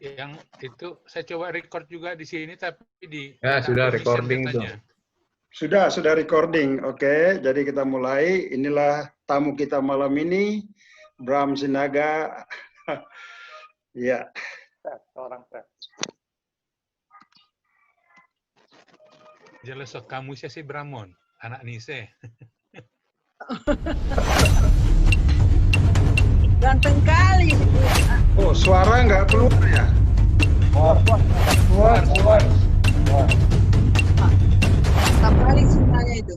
Yang itu saya coba record juga di sini, tapi di Ya, sudah recording itu. Sudah recording. Oke, jadi kita mulai. Inilah tamu kita malam ini, Bram Sinaga. Ya. Jelas kamu sih Bramon, anak Nise. Ganteng kali. Oh, suara nggak keluar ya? Keluar. Kali semuanya itu.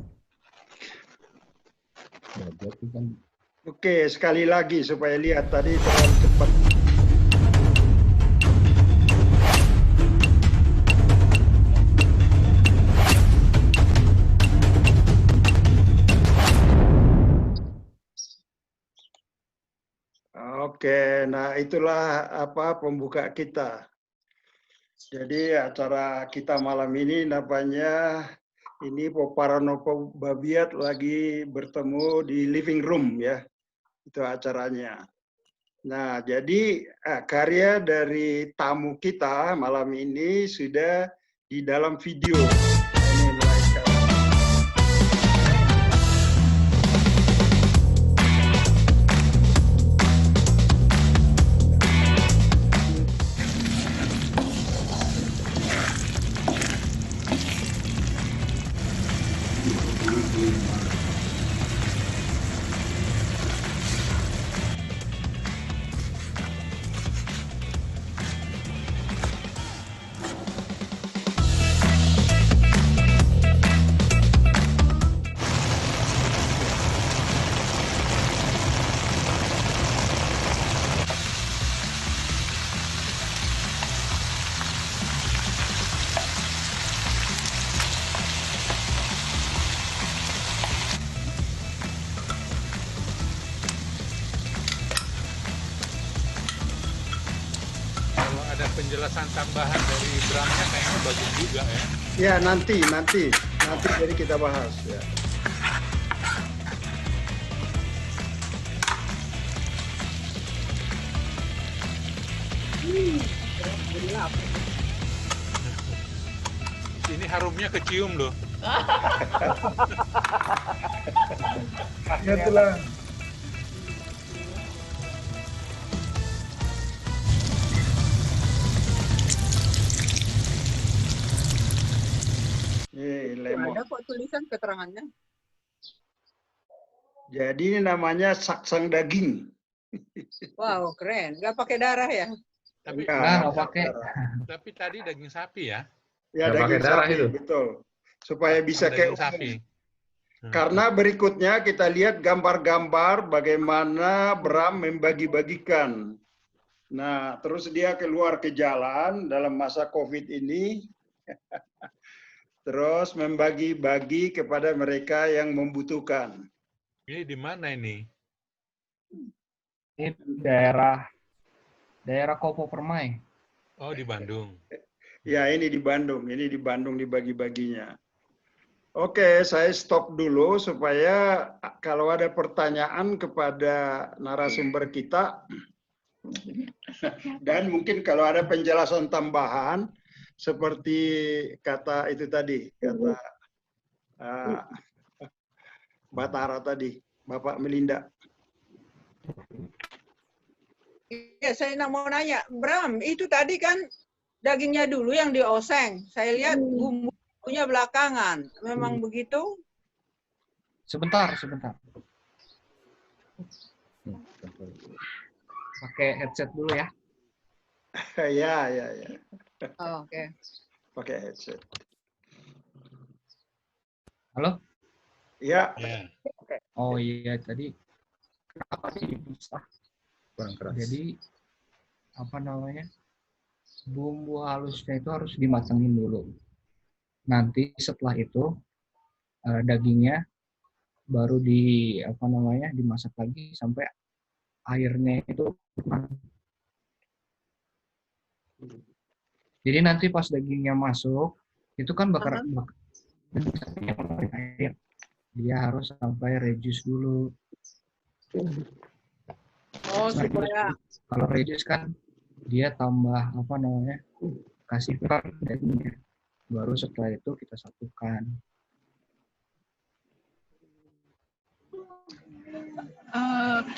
Oke, sekali lagi supaya lihat tadi terlalu cepat. Oke, nah itulah apa pembuka kita. Jadi acara kita malam ini namanya ini Poparanopo Babiat lagi bertemu di living room ya. Itu acaranya. Nah, jadi karya dari tamu kita malam ini sudah di dalam video. Ini mulai sekarang. Penjelasan tambahan dari Bramnya kayaknya bagus juga ya. Ya, nanti jadi kita bahas ya. Ini harumnya kecium loh. Ya itulah. Ada kok tulisan keterangannya. Jadi ini namanya saksang daging. Wow, keren. Nggak pakai darah ya? Tapi nggak pakai. Tapi tadi daging sapi ya? Ya, nggak daging darah sapi, itu. betul. Supaya bisa kayak sapi. Karena berikutnya kita lihat gambar-gambar bagaimana Bram membagi-bagikan. Nah, terus dia keluar ke jalan dalam masa COVID ini. Terus membagi-bagi kepada mereka yang membutuhkan. Ini di mana ini? Ini daerah Kopo Permai. Oh, di Bandung. Ya, ini di Bandung. Ini di Bandung dibagi-baginya. Oke, saya stop dulu supaya kalau ada pertanyaan kepada narasumber kita dan mungkin kalau ada penjelasan tambahan seperti kata itu tadi, kata Batara tadi, Bapak Melinda. Ya, saya mau nanya, Bram, itu tadi kan dagingnya dulu yang dioseng. Saya lihat bumbunya belakangan. Memang begitu? Sebentar. Pakai headset dulu ya. Ya. Oh, oke. Pakai headset. Halo? Ya. Oh iya, tadi kenapa sih susah? Jadi apa namanya? Bumbu halusnya itu harus dimatangin dulu. Nanti setelah itu dagingnya baru dimasak lagi sampai airnya itu. Jadi nanti pas dagingnya masuk itu kan bakar air. Dia harus sampai reduce dulu. Oh, supaya kalau reduce kan dia tambah apa namanya, kasih keran dagingnya. Baru setelah itu kita satukan.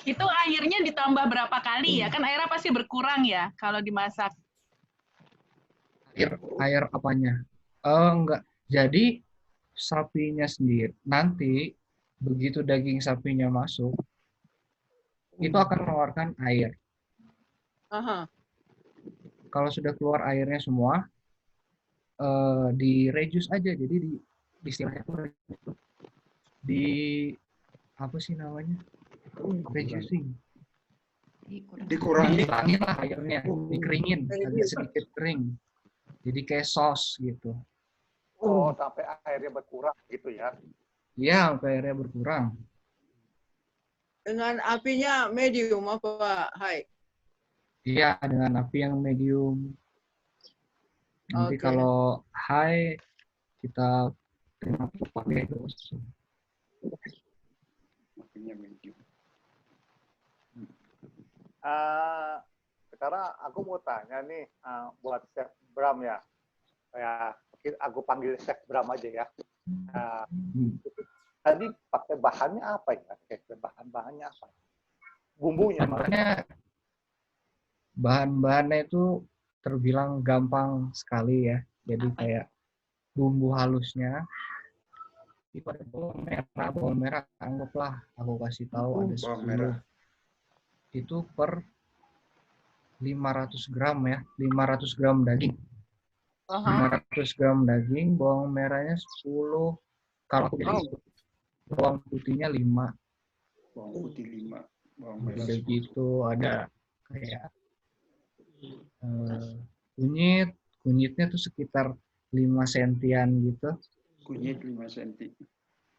Itu airnya ditambah berapa kali ya? Kan airnya pasti berkurang ya kalau dimasak. Air apanya? Enggak. Jadi sapinya sendiri nanti begitu daging sapinya masuk itu akan mengeluarkan air. Aha. Kalau sudah keluar airnya semua, di reduce aja. Jadi di istilahnya itu di apa sih namanya? Reducing. Dikurangi. Dikurangi lah airnya, dikeringin, agak sedikit kering. Jadi kayak sos gitu. Oh, sampai airnya berkurang gitu ya. Iya, sampai airnya berkurang. Dengan apinya medium apa high? Iya, dengan api yang medium. Nanti Oke. kalau high, kita pakai terus. Apinya medium. Sekarang aku mau tanya nih buat Chef Bram ya. Ya, mungkin aku panggil Chef Bram aja ya. Tadi pakai bahannya apa ya? Bahan-bahannya apa? Bumbunya. Bahan-bahannya itu terbilang gampang sekali ya. Jadi kayak bumbu halusnya itu ada bawang merah, anggaplah aku kasih tahu ada 10. Itu per 500 gram ya, 500 gram daging. 500 gram daging, bawang merahnya 10, kalau aku bilang bawang putihnya 5. Bawang putih 5, bawang merah Udah 10. gitu ada kayak kunyitnya tuh sekitar 5 sentian gitu. Kunyit 5 cm.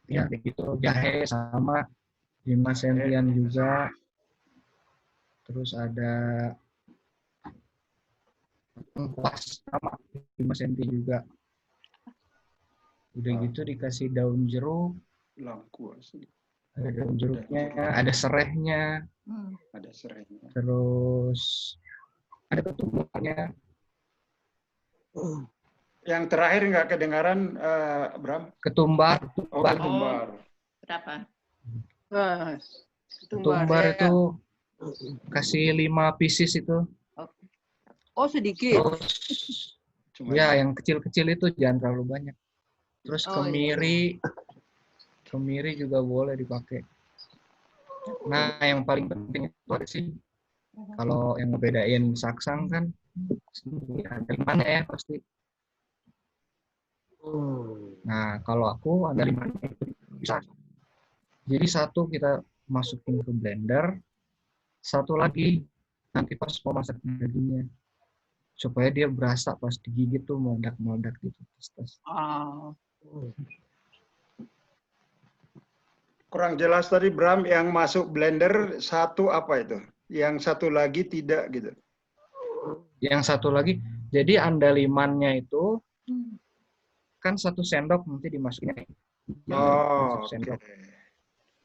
Ya gitu, jahe sama 5 sentian juga. Terus ada lengkuas sama 5 cm juga. Udah gitu dikasih daun jeruk. Lengkuas. Ada daun jeruknya, ada serehnya. Ada serainya. Terus ada ketumbarnya. Yang terakhir nggak kedengaran, Bram? Ketumbar. Oh, ketumbar. Berapa? Ketumbar ya. itu kasih 5 pieces itu. Oh, sedikit. Terus Cuma ya yang kecil-kecil itu jangan terlalu banyak. Terus Oh, kemiri juga boleh dipakai. Nah, yang paling penting itu sih kalau yang ngebedain saksang kan ada limanya ya pasti. Nah, kalau aku ada limanya bisa. Jadi satu kita masukin ke blender, satu lagi nanti pas mau masak dagingnya supaya dia berasa pas digigit tuh meledak-meledak gitu. kurang jelas tadi, Bram, yang masuk blender satu apa itu? Yang satu lagi tidak gitu. Yang satu lagi, jadi andalimannya itu kan 1 sendok nanti dimasukin. Oh, 1 sendok.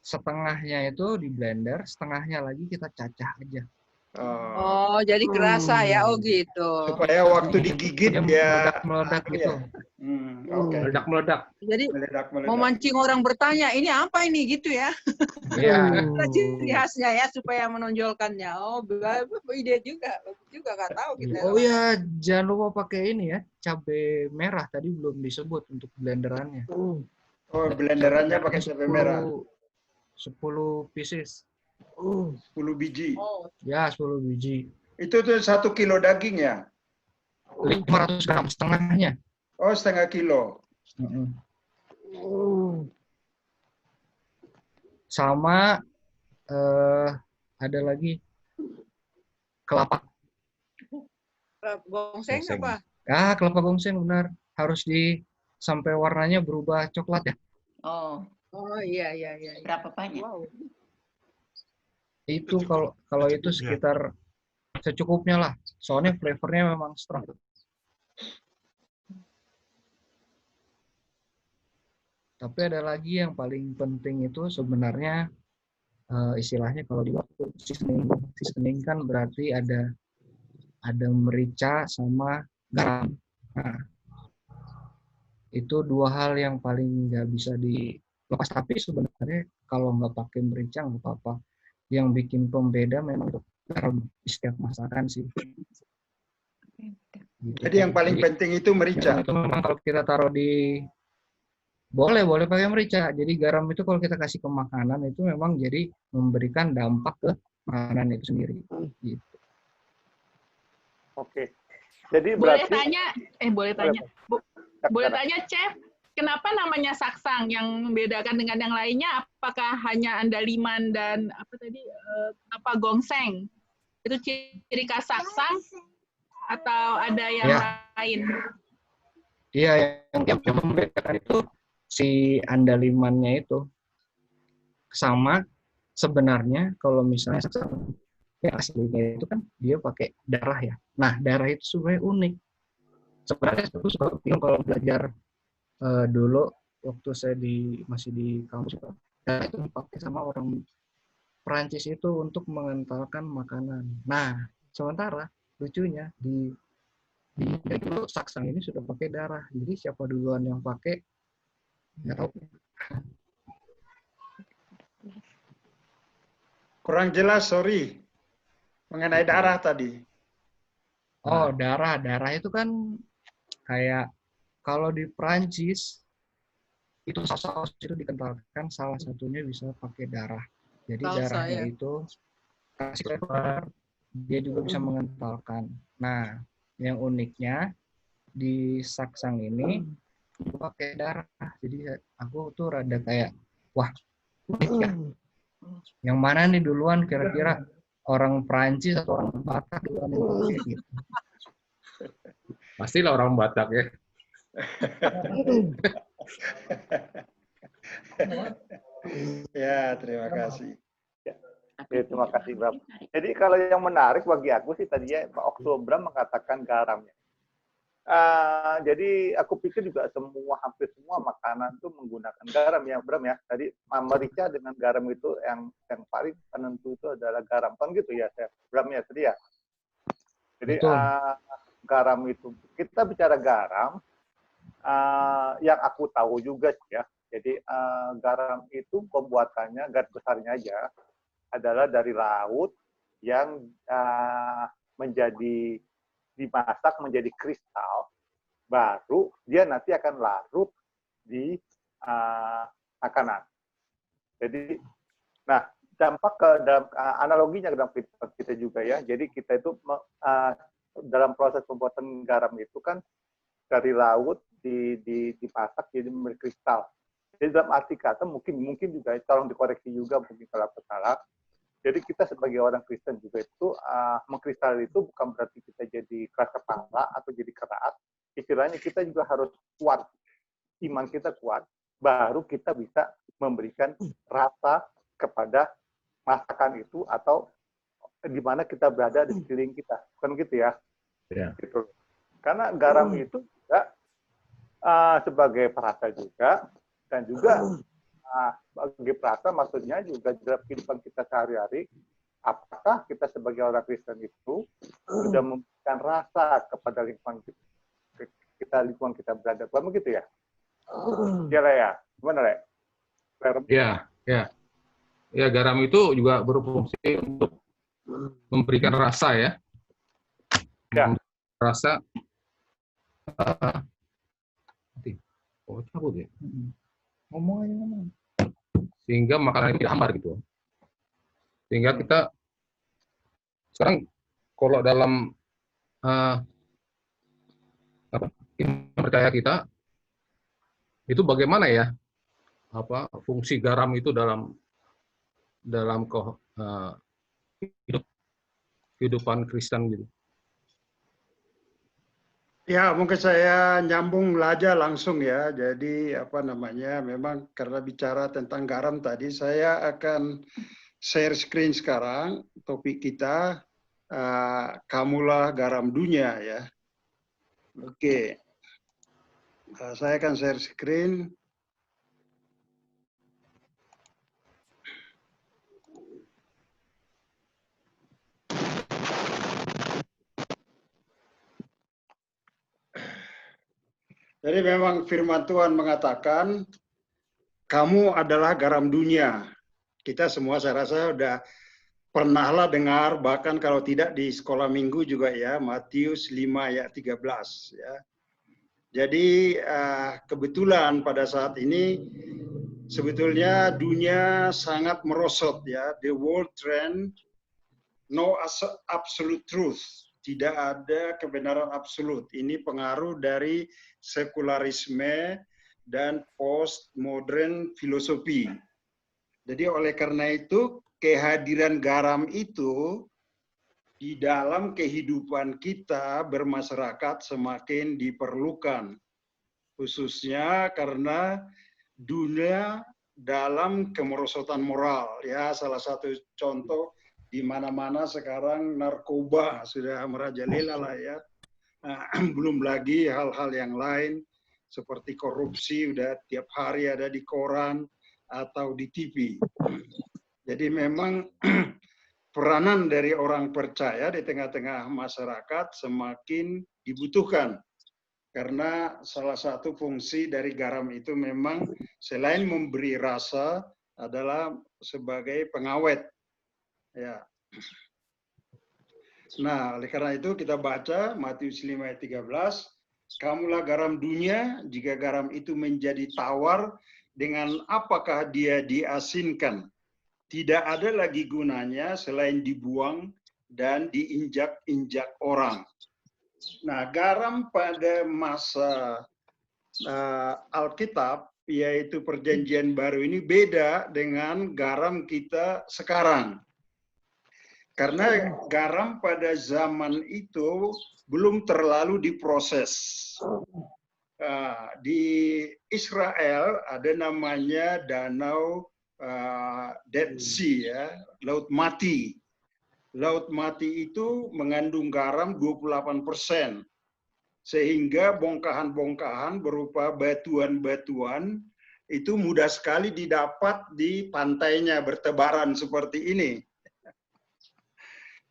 Setengahnya itu di blender, setengahnya lagi kita cacah aja. Oh, jadi kerasa ya, oh gitu. Supaya waktu digigit ya meledak gitu. Oke. Meledak-meledak. Jadi Meledak-meledak. memancing orang bertanya, ini apa ini gitu ya? Iya. Ciri khasnya ya supaya menonjolkannya. Oh, ide juga, nggak tahu kita. Oh iya, jangan lupa pakai ini ya, cabai merah tadi belum disebut untuk blenderannya. Oh, blenderannya pakai cabai merah. 10 pieces. 10 biji. Oh, Ya, 10 biji. Itu tuh 1 kilo daging ya? 500 gram setengahnya. Oh, setengah kilo. Sama ada lagi kelapa. gongseng apa? Kelapa gongseng benar. Harus sampai warnanya berubah coklat ya. Oh, Oh iya. berapa banyak? Wow. Itu kalau itu sekitar secukupnya lah. Soalnya flavornya memang strong. Tapi ada lagi yang paling penting itu sebenarnya istilahnya kalau di waktu seasoning kan berarti ada ada merica sama garam. Nah, itu dua hal yang paling nggak bisa dilepas. Tapi sebenarnya kalau nggak pakai merica nggak apa-apa. Yang bikin pembeda memang garam di setiap masakan sih. Gitu. Jadi yang paling penting itu merica. Itu memang kalau kita taruh di boleh pakai merica. Jadi garam itu kalau kita kasih ke makanan itu memang jadi memberikan dampak ke makanan itu sendiri. Gitu. Oke. Jadi Boleh berarti boleh tanya, Chef, kenapa namanya saksang yang membedakan dengan yang lainnya? Apakah hanya andaliman dan apa tadi apa gongseng? Itu ciri khas saksang atau ada yang lain? Iya, yang membedakan itu si andalimannya itu sama sebenarnya kalau misalnya saksang yang aslinya itu kan dia pakai darah ya. Nah, darah itu sebenarnya unik. Sebenarnya aku suka bingung kalau belajar dulu waktu saya masih di kampus itu dipakai sama orang Perancis itu untuk mengentalkan makanan. Nah, sementara lucunya di dulu saksang ini sudah pakai darah. Jadi siapa duluan yang pakai nggak tahu. Kurang jelas, sorry. Mengenai darah tadi. Oh, darah itu kan kayak kalau di Perancis itu saus itu dikentalkan salah satunya bisa pakai darah. Jadi Salsa, darahnya ya. itu kasih flavor, dia juga bisa mengentalkan. Nah, yang uniknya di saksang ini pakai darah. Jadi aku tuh rada kayak, wah, unik ya. Yang mana nih duluan kira-kira orang Perancis atau orang Batak duluan yang pakai gitu. Pastilah orang Batak ya. Ya, terima kasih. Ya, terima kasih, Bram. Jadi kalau yang menarik bagi aku sih tadinya Pak Oktober mengatakan garamnya. Jadi aku pikir juga hampir semua makanan itu menggunakan garam ya, Bram ya. Tadi merica dengan garam itu yang paling penentu itu adalah garam, kan gitu ya, Chef Bram ya tadi ya. Jadi garam itu kita bicara garam, yang aku tahu juga sih ya. Jadi garam itu pembuatannya garis besarnya aja adalah dari laut yang dimasak menjadi kristal, baru dia nanti akan larut di makanan. Jadi, nah dampak ke dalam analoginya ke dalam kehidupan kita juga ya. Jadi kita itu dalam proses pembuatan garam itu kan dari laut dimasak jadi kristal. Jadi dalam arti kata mungkin juga tolong dikoreksi juga mungkin kalau aku salah. Jadi kita sebagai orang Kristen juga itu mengkristal itu bukan berarti kita jadi keras kepala atau jadi keras. Istilahnya kita juga harus kuat, iman kita kuat, baru kita bisa memberikan rasa kepada masakan itu atau di mana kita berada di sekeliling kita, kan gitu ya? Ya. Gitu. Karena garam itu juga sebagai perasa juga dan juga bagi perasa maksudnya juga dalam kehidupan kita sehari-hari, apakah kita sebagai orang Kristen itu sudah memberikan rasa kepada lingkungan kita berada, bukan begitu ya? Ya lah ya, gimana lah? Ya, garam itu juga berfungsi untuk memberikan rasa ya. Rasa cabut ya. Ngomong aja ngomong. Sehingga makanan ini tidak hambar gitu. Sehingga kita sekarang kalau dalam percaya kita itu bagaimana ya fungsi garam itu dalam kehidupan Kristen gitu. Ya, mungkin saya nyambung aja langsung ya. Jadi memang karena bicara tentang garam tadi, saya akan share screen sekarang. Topik kita, kamulah garam dunia ya. Oke, saya akan share screen. Jadi memang firman Tuhan mengatakan, kamu adalah garam dunia. Kita semua saya rasa sudah pernahlah dengar, bahkan kalau tidak di sekolah minggu juga ya, Matius 5 ayat 13. Ya. Jadi kebetulan pada saat ini sebetulnya dunia sangat merosot ya. The world trend, no absolute truth. Tidak ada kebenaran absolut. Ini pengaruh dari sekularisme dan postmodern filosofi. Jadi oleh karena itu kehadiran garam itu di dalam kehidupan kita bermasyarakat semakin diperlukan. Khususnya karena dunia dalam kemerosotan moral. Ya, salah satu contoh di mana-mana sekarang narkoba sudah merajalela lah ya. Belum lagi hal-hal yang lain seperti korupsi udah tiap hari ada di koran atau di TV. Jadi memang peranan dari orang percaya di tengah-tengah masyarakat semakin dibutuhkan. Karena salah satu fungsi dari garam itu memang selain memberi rasa adalah sebagai pengawet. Ya. Nah, oleh karena itu kita baca Matius 5 ayat 13, kamulah garam dunia, jika garam itu menjadi tawar, dengan apakah dia diasinkan? Tidak ada lagi gunanya selain dibuang dan diinjak-injak orang. Nah, garam pada masa Alkitab, yaitu Perjanjian Baru ini beda dengan garam kita sekarang. Karena garam pada zaman itu belum terlalu diproses. Di Israel ada namanya danau Dead Sea, ya, Laut Mati. Laut Mati itu mengandung garam 28%. Sehingga bongkahan-bongkahan berupa batuan-batuan itu mudah sekali didapat di pantainya bertebaran seperti ini.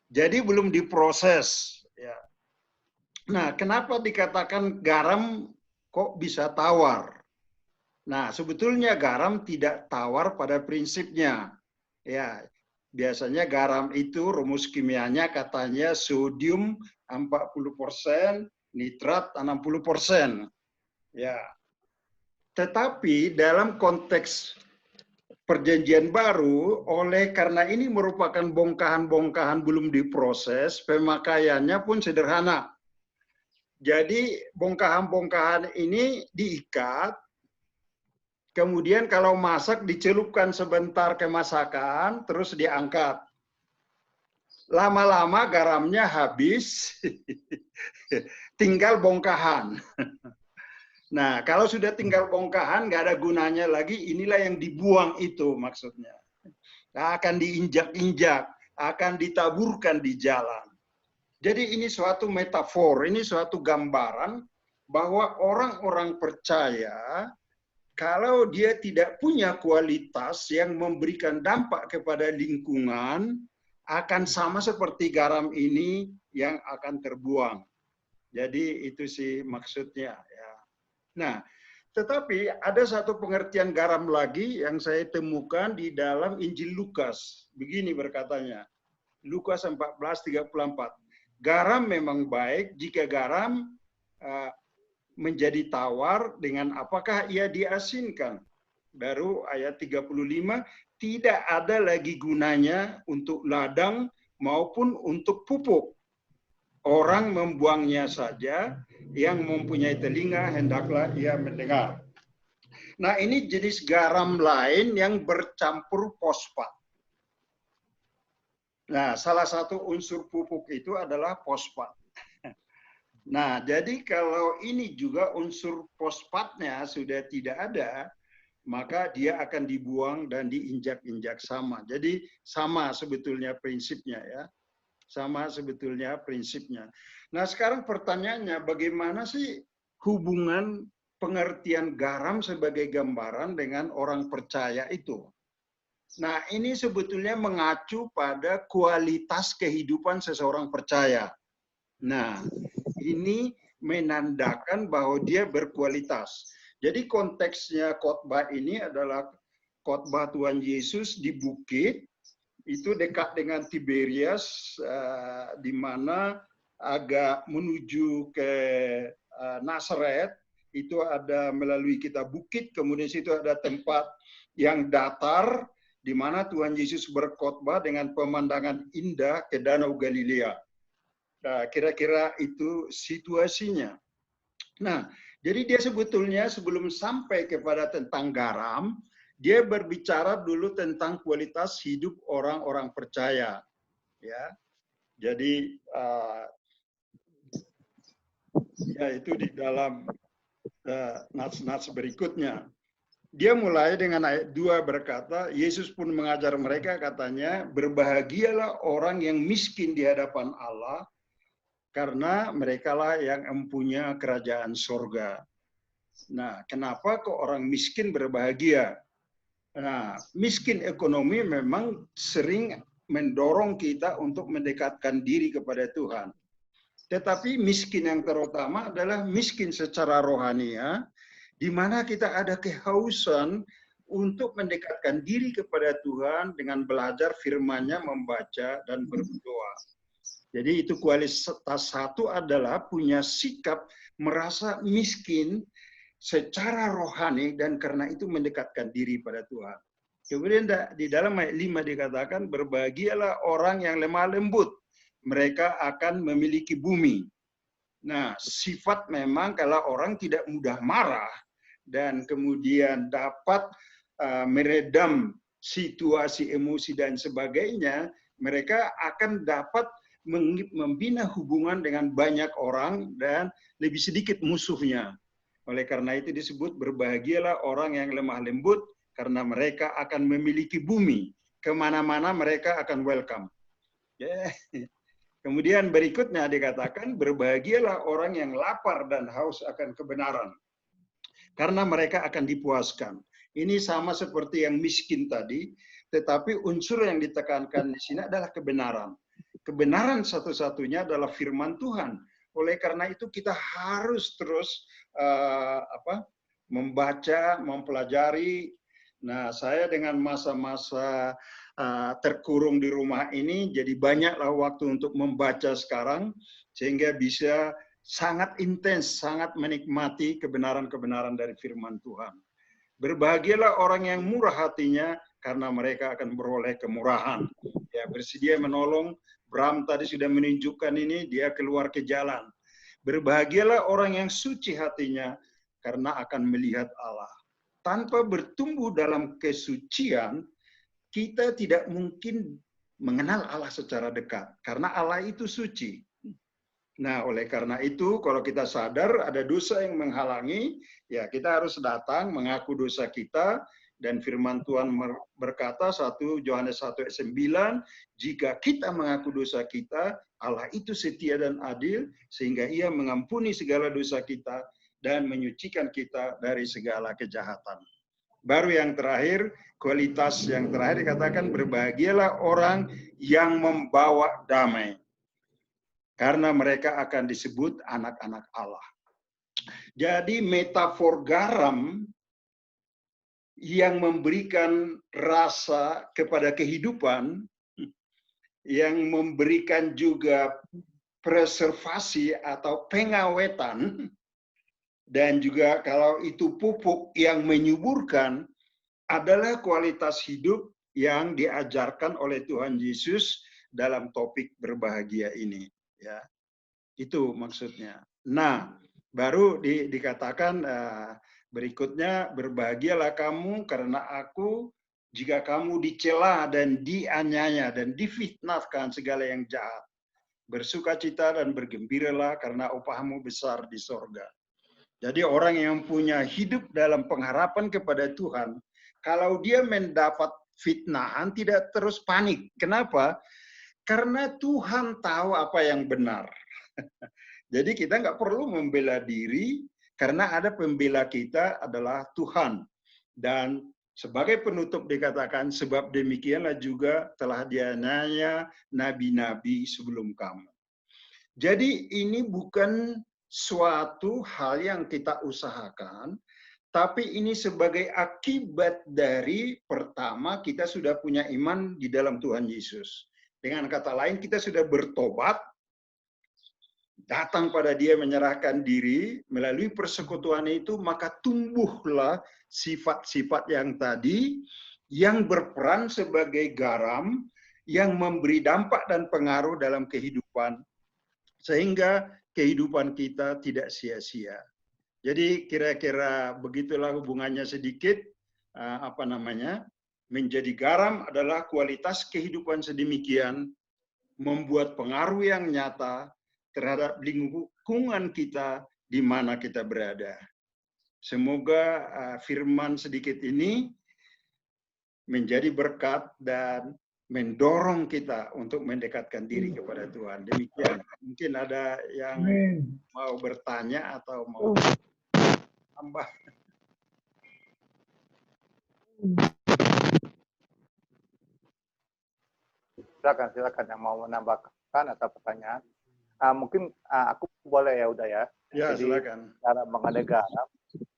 Jadi belum diproses. Ya. Nah, kenapa dikatakan garam kok bisa tawar? Nah, sebetulnya garam tidak tawar pada prinsipnya. Ya, biasanya garam itu rumus kimianya katanya sodium 40%, nitrat 60%. Ya. Tetapi dalam konteks Perjanjian Baru, oleh karena ini merupakan bongkahan-bongkahan belum diproses, pemakaiannya pun sederhana. Jadi bongkahan-bongkahan ini diikat, kemudian kalau masak dicelupkan sebentar ke masakan, terus diangkat. Lama-lama garamnya habis, tinggal bongkahan. Nah, kalau sudah tinggal bongkahan, nggak ada gunanya lagi, inilah yang dibuang itu maksudnya. Akan diinjak-injak, akan ditaburkan di jalan. Jadi ini suatu metafor, ini suatu gambaran bahwa orang-orang percaya, kalau dia tidak punya kualitas yang memberikan dampak kepada lingkungan, akan sama seperti garam ini yang akan terbuang. Jadi itu sih maksudnya. Ya. Nah, tetapi ada satu pengertian garam lagi yang saya temukan di dalam Injil Lukas. Begini berkatanya, Lukas 14:34. Garam memang baik jika garam menjadi tawar, dengan apakah ia diasinkan? Baru ayat 35, tidak ada lagi gunanya untuk ladang maupun untuk pupuk. Orang membuangnya saja, yang mempunyai telinga hendaklah ia mendengar. Nah, ini jenis garam lain yang bercampur fosfat. Nah, salah satu unsur pupuk itu adalah fosfat. Nah, jadi kalau ini juga unsur fosfatnya sudah tidak ada, maka dia akan dibuang dan diinjak-injak sama. Jadi sama sebetulnya prinsipnya ya. Sama sebetulnya prinsipnya. Nah, sekarang pertanyaannya, bagaimana sih hubungan pengertian garam sebagai gambaran dengan orang percaya itu? Nah, ini sebetulnya mengacu pada kualitas kehidupan seseorang percaya. Nah, ini menandakan bahwa dia berkualitas. Jadi konteksnya khotbah ini adalah khotbah Tuhan Yesus di bukit, itu dekat dengan Tiberias, di mana agak menuju ke Nazaret, itu ada melalui kita bukit, kemudian situ ada tempat yang datar, di mana Tuhan Yesus berkhotbah dengan pemandangan indah ke Danau Galilea. Nah, kira-kira itu situasinya. Nah, jadi dia sebetulnya sebelum sampai kepada tentang garam, dia berbicara dulu tentang kualitas hidup orang-orang percaya. Ya, jadi ya itu di dalam nats-nats berikutnya. Dia mulai dengan ayat 2 berkata, Yesus pun mengajar mereka katanya, berbahagialah orang yang miskin di hadapan Allah, karena merekalah yang mempunyai kerajaan sorga. Nah, kenapa kok orang miskin berbahagia? Nah, miskin ekonomi memang sering mendorong kita untuk mendekatkan diri kepada Tuhan. Tetapi miskin yang terutama adalah miskin secara rohania, di mana kita ada kehausan untuk mendekatkan diri kepada Tuhan dengan belajar firman-Nya, membaca, dan berdoa. Jadi itu kualitas satu adalah punya sikap merasa miskin secara rohani dan karena itu mendekatkan diri pada Tuhan. Kemudian di dalam ayat 5 dikatakan, berbahagialah orang yang lemah lembut, mereka akan memiliki bumi. Nah, sifat memang kalau orang tidak mudah marah dan kemudian dapat meredam situasi emosi dan sebagainya, mereka akan dapat membina hubungan dengan banyak orang dan lebih sedikit musuhnya. Oleh karena itu disebut berbahagialah orang yang lemah lembut, karena mereka akan memiliki bumi. Kemana-mana mereka akan welcome. Yeah. Kemudian berikutnya dikatakan, berbahagialah orang yang lapar dan haus akan kebenaran, karena mereka akan dipuaskan. Ini sama seperti yang miskin tadi, tetapi unsur yang ditekankan di sini adalah kebenaran. Kebenaran satu-satunya adalah firman Tuhan. Oleh karena itu kita harus terus membaca, mempelajari. Nah, saya dengan masa-masa terkurung di rumah ini, jadi banyaklah waktu untuk membaca sekarang, sehingga bisa sangat intens, sangat menikmati kebenaran-kebenaran dari firman Tuhan. Berbahagialah orang yang murah hatinya, karena mereka akan beroleh kemurahan. Ya, bersedia menolong. Bram tadi sudah menunjukkan ini, dia keluar ke jalan. Berbahagialah orang yang suci hatinya, karena akan melihat Allah. Tanpa bertumbuh dalam kesucian, kita tidak mungkin mengenal Allah secara dekat. Karena Allah itu suci. Nah, oleh karena itu, kalau kita sadar ada dosa yang menghalangi, ya kita harus datang mengaku dosa kita, dan firman Tuhan berkata 1 Yohanes 1:9, jika kita mengaku dosa kita, Allah itu setia dan adil, sehingga Ia mengampuni segala dosa kita dan menyucikan kita dari segala kejahatan. Baru yang terakhir, kualitas yang terakhir dikatakan, berbahagialah orang yang membawa damai, karena mereka akan disebut anak-anak Allah. Jadi metafor garam yang memberikan rasa kepada kehidupan, yang memberikan juga preservasi atau pengawetan, dan juga kalau itu pupuk yang menyuburkan, adalah kualitas hidup yang diajarkan oleh Tuhan Yesus dalam topik berbahagia ini. Ya, itu maksudnya. Nah, baru dikatakan berikutnya, berbahagialah kamu karena aku, jika kamu dicela dan dianiaya dan difitnahkan segala yang jahat. Bersukacita dan bergembiralah karena upahmu besar di sorga. Jadi orang yang punya hidup dalam pengharapan kepada Tuhan, kalau dia mendapat fitnahan tidak terus panik. Kenapa? Karena Tuhan tahu apa yang benar. Jadi kita nggak perlu membela diri, karena ada pembela kita adalah Tuhan. Dan sebagai penutup dikatakan, sebab demikianlah juga telah dianiaya nabi-nabi sebelum kamu. Jadi ini bukan suatu hal yang kita usahakan, tapi ini sebagai akibat dari pertama kita sudah punya iman di dalam Tuhan Yesus. Dengan kata lain, kita sudah bertobat, datang pada Dia, menyerahkan diri melalui persekutuan itu, maka tumbuhlah sifat-sifat yang tadi yang berperan sebagai garam yang memberi dampak dan pengaruh dalam kehidupan, sehingga kehidupan kita tidak sia-sia. Jadi kira-kira begitulah hubungannya sedikit, menjadi garam adalah kualitas kehidupan sedemikian, membuat pengaruh yang nyata terhadap lingkungan kita di mana kita berada. Semoga firman sedikit ini menjadi berkat dan mendorong kita untuk mendekatkan diri kepada Tuhan. Demikian. Mungkin ada yang mau bertanya atau mau tambah. Silakan yang mau menambahkan atau pertanyaan. Mungkin aku boleh ya, udah ya. Ya, jadi, silakan. Cara mengadai garam,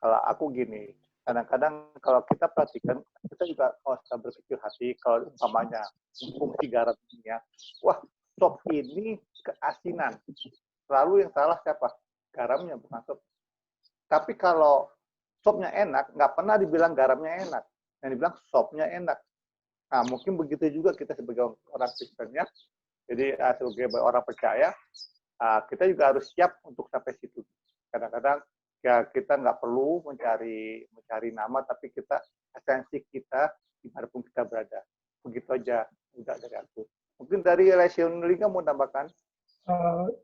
kalau aku gini, kadang-kadang kalau kita perhatikan, kita juga harus berpikir hati, kalau umpamanya fungsi garam ini ya, wah, sop ini keasinan. Lalu yang salah siapa? Garamnya, bukan sop. Tapi kalau sopnya enak, nggak pernah dibilang garamnya enak. Yang dibilang sopnya enak. Nah, mungkin begitu juga kita sebagai orang Kristen ya. Jadi sebagai orang percaya, kita juga harus siap untuk sampai situ. Kadang-kadang ya kita nggak perlu mencari nama, tapi kita esensi kita dimanapun kita berada. Begitu aja, udah dari aku. Mungkin dari Lesion Lingga mau tambahkan?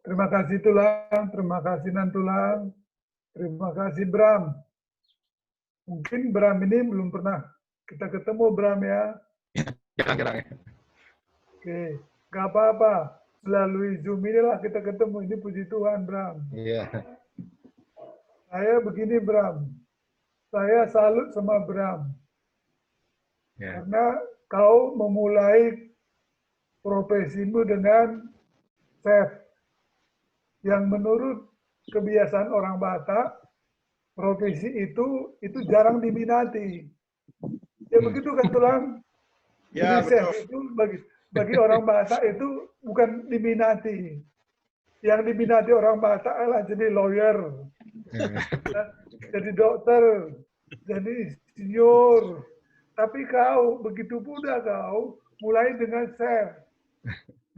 Terima kasih Tulang, terima kasih Nantulang, terima kasih Bram. Mungkin Bram ini belum pernah kita ketemu, Bram ya. Kira-kira. Oke, nggak apa-apa. Melalui Zoom inilah kita ketemu. Ini puji Tuhan, Bram. Iya. Saya begini, Bram. Saya salut sama Bram. Ya. Karena kau memulai profesimu dengan chef. Yang menurut kebiasaan orang Batak, profesi itu jarang diminati. Ya begitu kan, Tulang? Ya, jadi chef itu bagi orang Batak itu bukan diminati. Yang diminati orang Batak adalah jadi lawyer, jadi dokter, jadi insinyur. Tapi kau begitu muda kau mulai dengan chef.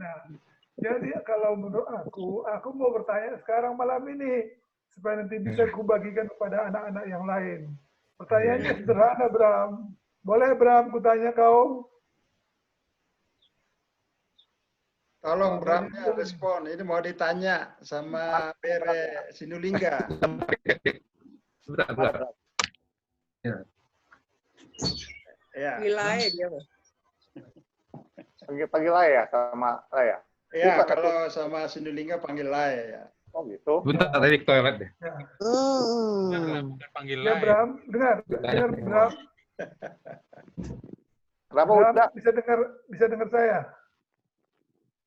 Nah, jadi kalau menurut aku mau bertanya sekarang malam ini supaya nanti bisa kubagikan kepada anak-anak yang lain. Pertanyaannya sederhana, Bram. Boleh, Bram, kutanya kau? Tolong Bramnya respon. Ini mau ditanya sama Bere Sinulingga. Sebentar. Ya. Wilayah dia. Panggil lah ya sama Laya. Ya, kalau sama Sinulingga panggil Laya ya. Oh gitu. Bentar, tadi ke toilet deh. Ya. Bukan panggil Ya, lain. Bram, dengar Bram. Kenapa Bram, udah? bisa dengar saya?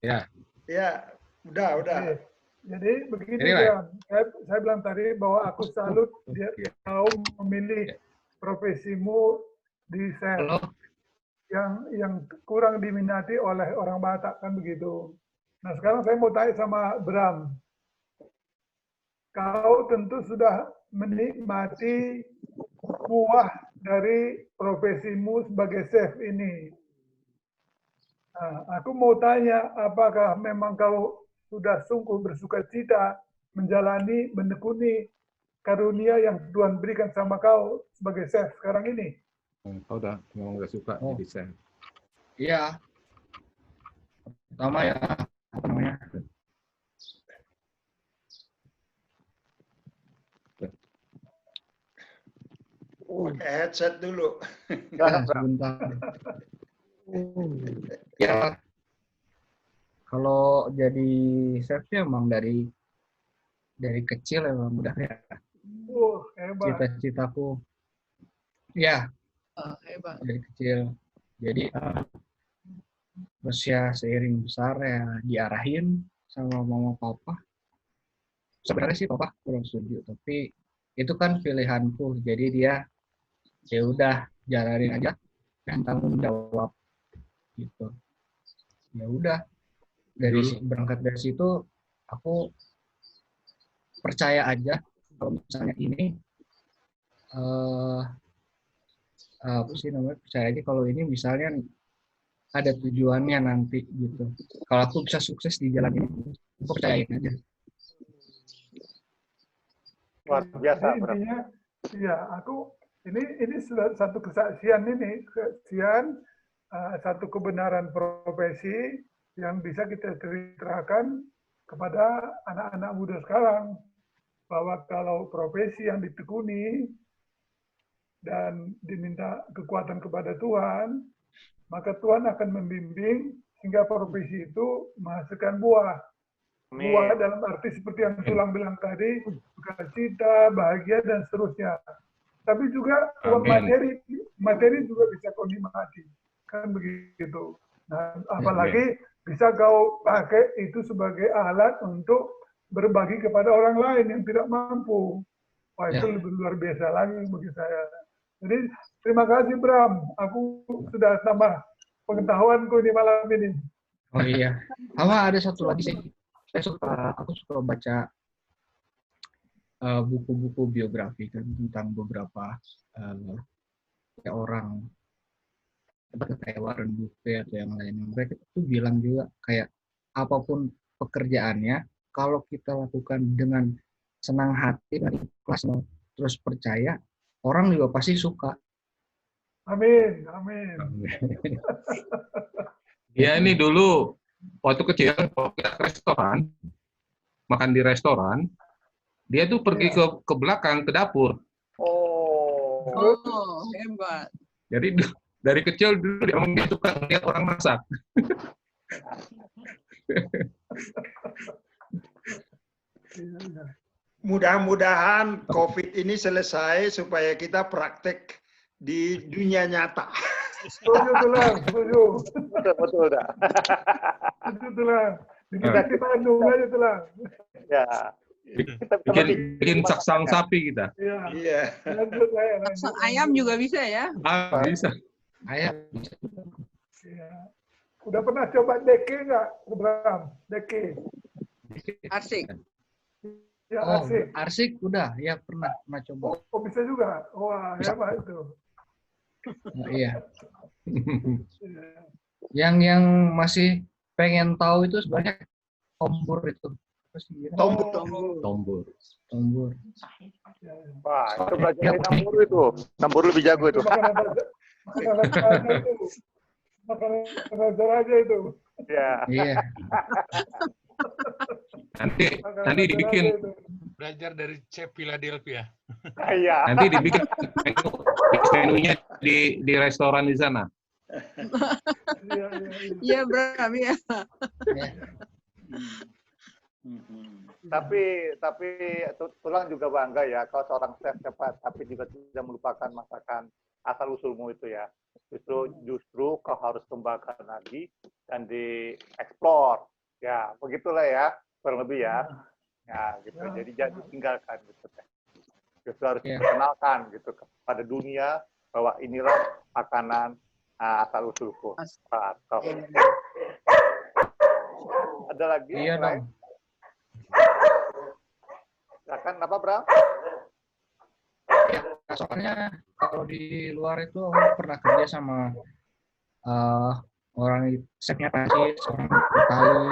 Ya. Ya, udah. Oke. Jadi begini, Ini, Bram. Saya bilang tadi bahwa aku salut dia kau memilih profesimu di chef yang kurang diminati oleh orang Batak, kan begitu. Nah, sekarang saya mau tanya sama Bram. Kau tentu sudah menikmati buah dari profesimu sebagai chef ini. Nah, aku mau tanya, apakah memang kau sudah sungguh bersukacita menekuni karunia yang Tuhan berikan sama kau sebagai chef sekarang ini? Kau udah ngomong nggak suka jadi chef. Iya. Pertama ya, apa namanya? Pakai headset dulu. Ya, sebentar. Ya, kalau jadi chef ya emang dari kecil emang udah ya Hebat. cita-citaku. Ya, Hebat. dari kecil. Jadi terus ya seiring besar ya diarahin sama mama papa sebenarnya sih papa kurang setuju, tapi itu kan pilihanku, jadi dia ya udah jalanin aja dan tanggung jawab gitu. Ya udah berangkat dari situ aku percaya aja kalau misalnya ini apa sih namanya, percaya aja kalau ini misalnya ada tujuannya nanti gitu. Kalau aku bisa sukses di jalan ini, aku percayain aja. Luar biasa, Jadi Bram. intinya, ya aku ini sudah satu kesaksian satu kebenaran profesi yang bisa kita ceritakan kepada anak-anak muda sekarang, bahwa kalau profesi yang ditekuni dan diminta kekuatan kepada Tuhan, maka Tuhan akan membimbing sehingga profesi itu menghasilkan buah. Buah dalam arti seperti yang Tulang bilang tadi, sukacita, bahagia, dan seterusnya. Tapi juga uang materi juga bisa kau nikmati. Kan begitu. Nah, apalagi bisa kau pakai itu sebagai alat untuk berbagi kepada orang lain yang tidak mampu. Wah, itu lebih luar biasa lagi bagi saya. Jadi, terima kasih Bram. Aku sudah tambah pengetahuanku di malam ini. Oh iya. Sama ada satu lagi sih. Aku suka baca buku-buku biografi kan tentang beberapa orang kayak Warren Buffett atau yang lain. Mereka itu bilang juga kayak apapun pekerjaannya, kalau kita lakukan dengan senang hati dan ikhlas terus percaya, orang juga pasti suka. Amin, amin. Dia ini dulu waktu kecil kita ke restoran, makan di restoran, dia tuh pergi ke belakang ke dapur. Oh, hebat. Jadi dari kecil dulu dia suka lihat orang masak. Mudah-mudahan COVID ini selesai supaya kita praktek di dunia nyata. Setuju, Tulang. Setuju. Betul, dah. Setuju, Tulang. Kita di Bandung aja, Tulang. Ya. Bikin saksang sapi kita. Iya. Lanjut. Saksang ayam juga bisa ya? Bisa. Ayam. Ya. Udah pernah coba deke nggak, Bram? Deke. Asik. Ya, arsik. Arsik udah, ya pernah coba. Oh, bisa juga. Wah, hebat itu. Nah, iya. Yang masih pengen tahu itu sebenarnya tombur itu. Tombur. Wah, itu belajar dari Tambur itu. Tambur lebih jago itu. Makanan aja itu. Ya. Iya. Nanti dibikin belajar dari Chef Philadelphia. Iya. Nanti dibikin menunya di restoran di sana. Iya, Bram, ya. Tapi Tulang juga bangga ya kalau seorang chef cepat tapi juga tidak melupakan masakan asal usulmu itu ya. Justru kau harus kembangkan lagi dan dieksplor. Ya, begitulah ya, kurang lebih ya. Ya, gitu. Jadi jangan ditinggalkan gitu. Justru harus dikenalkan gitu pada dunia bahwa inilah makanan asal usulku. Ada lagi? Iya dong. Silakan, apa Bram? Ya, soalnya kalau di luar itu aku pernah kerja sama orang chefnya Prancis, orang Itali,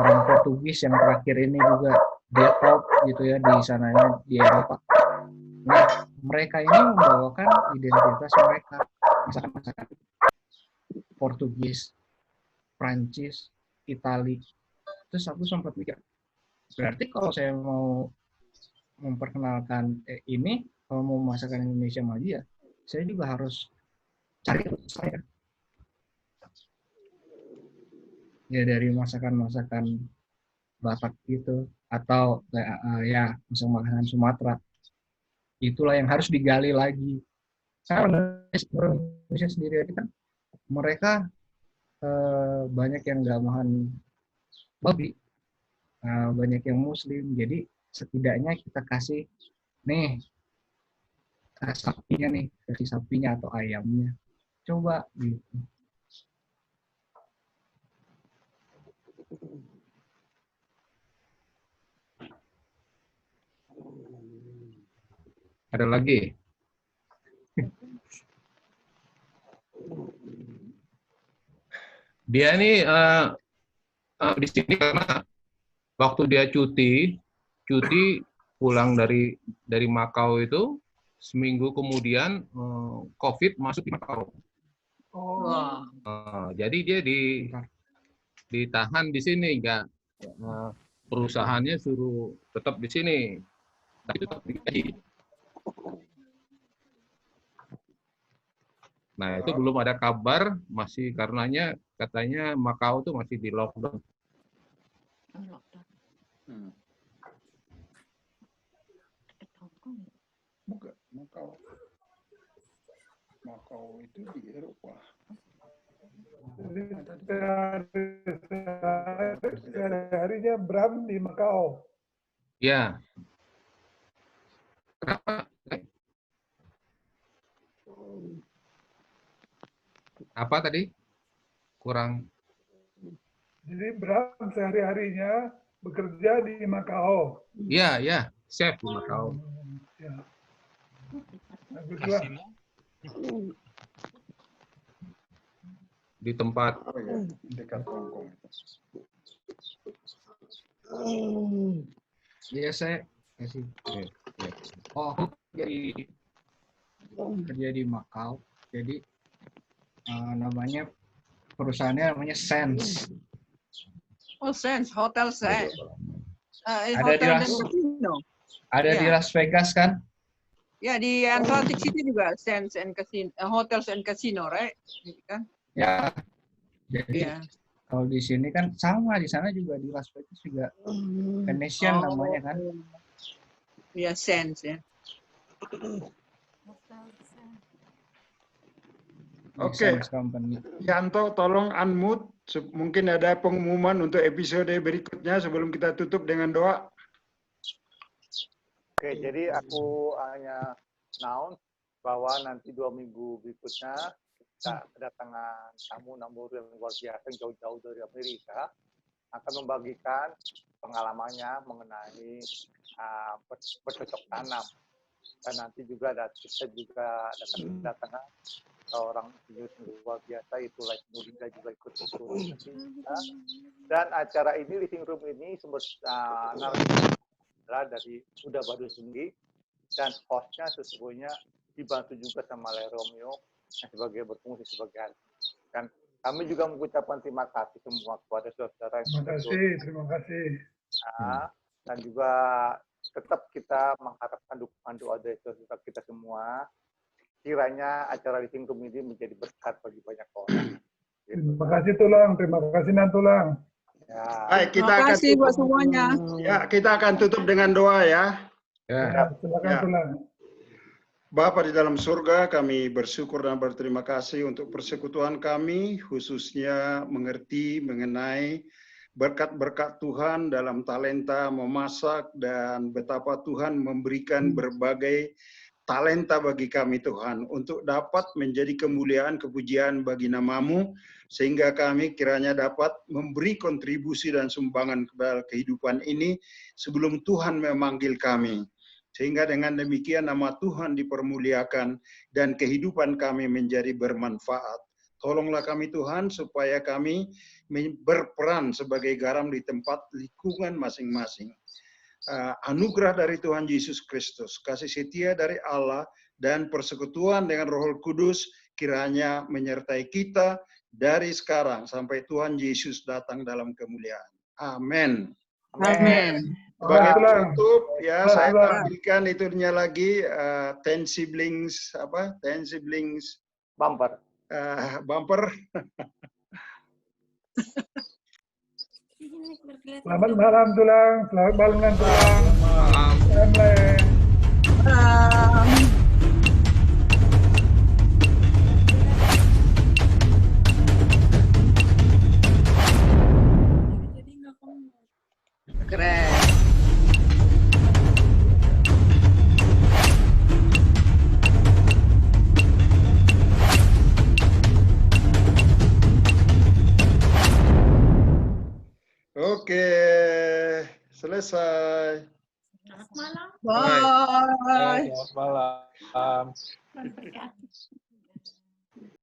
orang Portugis yang terakhir ini juga dia top gitu ya di sananya di Eropa. Nah, mereka ini membawakan identitas mereka, masakan-masakan Portugis, Prancis, Itali. Terus aku sempat mikir, berarti kalau saya mau memperkenalkan ini, kalau mau masakan Indonesia maju ya, saya juga harus cari saya. Ya dari masakan-masakan Batak gitu, atau ya masakan Sumatera. Itulah yang harus digali lagi. Karena Indonesia sendiri aja kan, mereka banyak yang nggak makan babi, banyak yang Muslim, jadi setidaknya kita kasih nih sapinya nih, kasih sapinya atau ayamnya. Coba gitu. Ada lagi? Dia ini di sini karena waktu dia cuti pulang dari Makau itu seminggu kemudian COVID masuk di Makau. Wah. Jadi dia ditahan di sini, enggak perusahaannya suruh tetap di sini, tapi tetap digaji. Nah, itu belum ada kabar, masih karenanya katanya Makau tuh masih di lockdown. Bukan, Makau itu di Eropa. Harinya Bram di Makau. Ya. Kenapa? Apa tadi? Kurang. Jadi Bram sehari-harinya bekerja di Makau. Iya, ya, chef di Makau. Ya. Baguslah. Kasino. Di tempat Dekat Hongkong. Iya, saya kasih. Oh, kerja di Makau. Jadi namanya perusahaannya namanya Sense. Oh, Sense, Hotel Sense. Ada di Hotel dan Las- Casino. Ada di Iya. Las Vegas kan? Ya, di Atlantic City juga Sense and Casino, Hotels and Casino, right? Kan? Ya. Jadi Iya. kalau di sini kan sama, di sana juga di Las Vegas juga Venetian namanya kan. Iya, Sense ya. Oke. Sense Company. Yanto, tolong unmute. Mungkin ada pengumuman untuk episode berikutnya sebelum kita tutup dengan doa. Oke, jadi aku hanya announce bahwa nanti 2 minggu berikutnya kita kedatangan tamu yang luar biasa yang jauh-jauh dari Amerika akan membagikan pengalamannya mengenai bercocok tanam. Dan nanti juga kita juga akan kedatangan seorang insinyur luar biasa, itu Lek Nuringa juga ikut turun. Dan acara ini, Living Room ini sumber narasumber adalah dari Uda Badu sendiri, dan hostnya sesungguhnya dibantu juga sama Le Romeo yang sebagai berfungsi sebagai host. Dan kami juga mengucapkan terima kasih semua kepada saudara yang Terima kasih. Dan juga tetap kita mengharapkan dukungan doa dari saudara kita semua. Kiranya acara Living Room ini menjadi berkat bagi banyak orang. Terima kasih Tulang, terima kasih Nantulang. Ya. Baik, kita Terima akan kasih buat semuanya. Ya, kita akan tutup dengan doa ya. ya. Silakan Ya. Tulang. Bapa di dalam surga, kami bersyukur dan berterima kasih untuk persekutuan kami, khususnya mengerti mengenai berkat-berkat Tuhan dalam talenta memasak dan betapa Tuhan memberikan berbagai talenta bagi kami Tuhan untuk dapat menjadi kemuliaan kepujian bagi nama-Mu, sehingga kami kiranya dapat memberi kontribusi dan sumbangan kepada kehidupan ini sebelum Tuhan memanggil kami. Sehingga dengan demikian nama Tuhan dipermuliakan dan kehidupan kami menjadi bermanfaat. Tolonglah kami Tuhan supaya kami berperan sebagai garam di tempat lingkungan masing-masing. Anugerah dari Tuhan Yesus Kristus, kasih setia dari Allah, dan persekutuan dengan Roh Kudus kiranya menyertai kita dari sekarang sampai Tuhan Yesus datang dalam kemuliaan. Amin. Amin. Sebagai Tulang. penutup ya, saya Tulang. tampilkan itunya lagi 10 siblings Bumper. bumper. Selamat malam Tulang, selamat malam Nantulang. Malam. Selamat. Keren. Oke, selesai. Bye. Selamat malam.